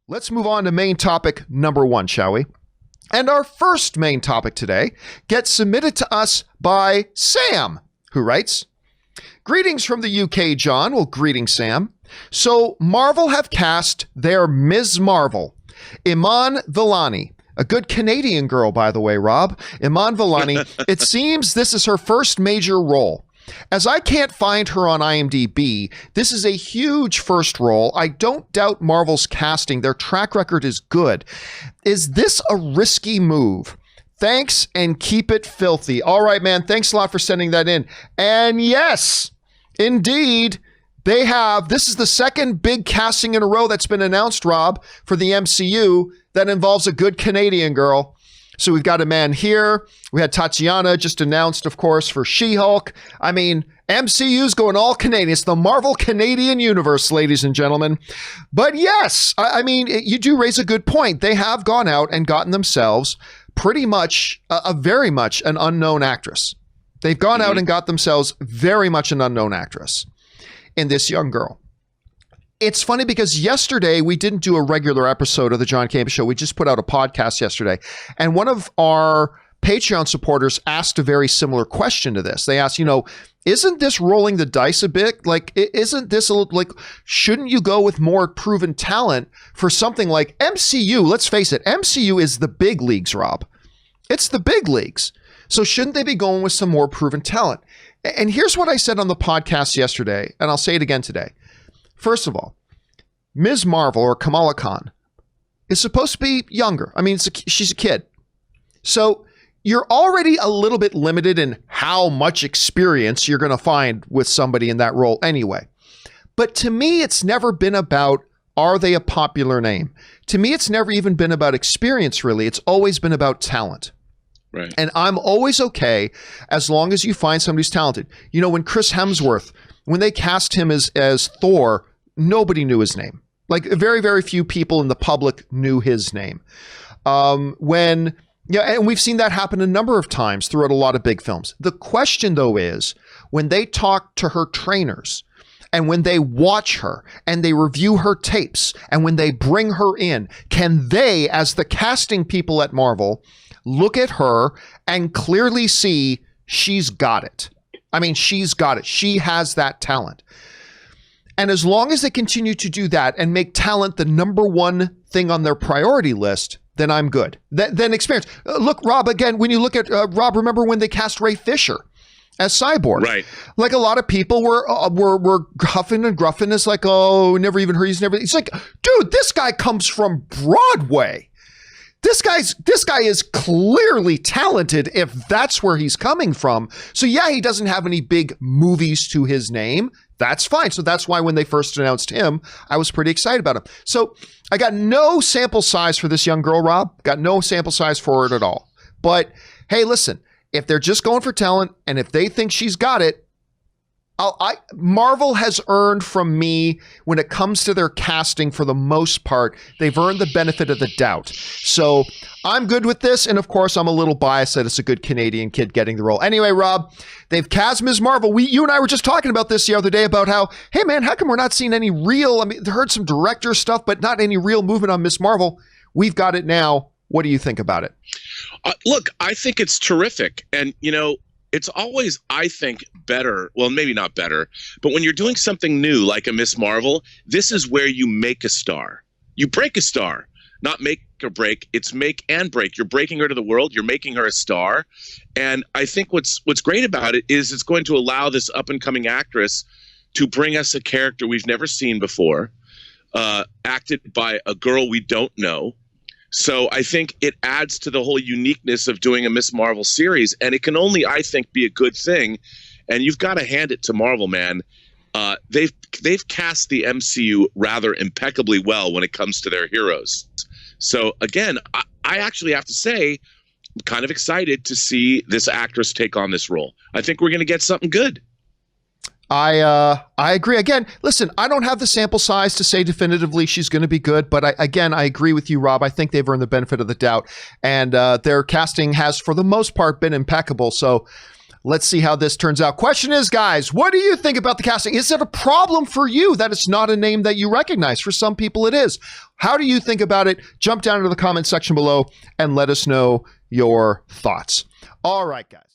Let's move on to main topic number 1, shall we? And our first main topic today gets submitted to us by Sam, who writes, "Greetings from the UK, John." Well, greetings, Sam. "So Marvel have cast their Ms. Marvel, Iman Vellani, a good Canadian girl, by the way, Rob. Iman Vellani, it seems this is her first major role. As I can't find her on IMDB, this is a huge first role. I don't doubt Marvel's casting. Their track record is good. Is this a risky move? Thanks and keep it filthy." All right, man. Thanks a lot for sending that in. And yes, indeed, they have. This is the second big casting in a row that's been announced, Rob, for the MCU that involves a good Canadian girl. So we've got a man here. We had Tatiana just announced, of course, for She-Hulk. I mean, MCU's going all Canadian. It's the Marvel Canadian universe, ladies and gentlemen. But yes, I mean, you do raise a good point. They have gone out and gotten themselves pretty much, very much an unknown actress. They've gone out and got themselves very much an unknown actress in this young girl. It's funny because yesterday we didn't do a regular episode of the John Campea Show. We just put out a podcast yesterday. And one of our Patreon supporters asked a very similar question to this. They asked, isn't this rolling the dice a bit? Like, isn't this shouldn't you go with more proven talent for something like MCU? Let's face it, MCU is the big leagues, Rob. It's the big leagues. So shouldn't they be going with some more proven talent? And here's what I said on the podcast yesterday, and I'll say it again today. First of all, Ms. Marvel, or Kamala Khan, is supposed to be younger. I mean, she's a kid. So you're already a little bit limited in how much experience you're going to find with somebody in that role anyway. But to me, it's never been about, are they a popular name? To me, it's never even been about experience, really. It's always been about talent. Right. And I'm always okay as long as you find somebody who's talented. When Chris Hemsworth, when they cast him as Thor, nobody knew his name. Like, very, very few people in the public knew his name. And we've seen that happen a number of times throughout a lot of big films. The question, though, is when they talk to her trainers and when they watch her and they review her tapes and when they bring her in, can they, as the casting people at Marvel, look at her and clearly see she's got it? I mean, she's got it. She has that talent. And as long as they continue to do that and make talent the number one thing on their priority list, then I'm good. Then experience. Look, Rob, again, when you look at Rob, remember when they cast Ray Fisher as Cyborg? Right. Like, a lot of people were huffing and gruffing. It's like, oh, never even heard. He's like, dude, this guy comes from Broadway. This guy is clearly talented if that's where he's coming from. So yeah, he doesn't have any big movies to his name. That's fine. So that's why when they first announced him, I was pretty excited about him. So I got no sample size for this young girl, Rob. Got no sample size for it at all. But hey, listen, if they're just going for talent and if they think she's got it, Marvel has earned from me when it comes to their casting, for the most part, they've earned the benefit of the doubt. So I'm good with this. And of course, I'm a little biased that it's a good Canadian kid getting the role. Anyway, Rob, they've cast Ms. Marvel. You and I were just talking about this the other day about how, hey man, how come we're not seeing any real, I mean, heard some director stuff, but not any real movement on Ms. Marvel. We've got it now. What do you think about it? Look, I think it's terrific. And, it's always, I think, better. Well, maybe not better, but when you're doing something new like a Miss Marvel, this is where you make a star. You break a star, not make or break. It's make and break. You're breaking her to the world. You're making her a star. And I think what's great about it is it's going to allow this up and coming actress to bring us a character we've never seen before, acted by a girl we don't know. So I think it adds to the whole uniqueness of doing a Miss Marvel series, and it can only, I think, be a good thing. And you've got to hand it to Marvel, man. They've cast the MCU rather impeccably well when it comes to their heroes. So again, I actually have to say, I'm kind of excited to see this actress take on this role. I think we're going to get something good. I agree. Again, listen, I don't have the sample size to say definitively she's going to be good, but I agree with you, Rob. I think they've earned the benefit of the doubt, and their casting has, for the most part, been impeccable. So Let's see how this turns out. Question is, guys, what do you think about the casting? Is it a problem for you that it's not a name that you recognize? For some people, it is. How do you think about it? Jump down into the comment section below and let us know your thoughts. All right, guys.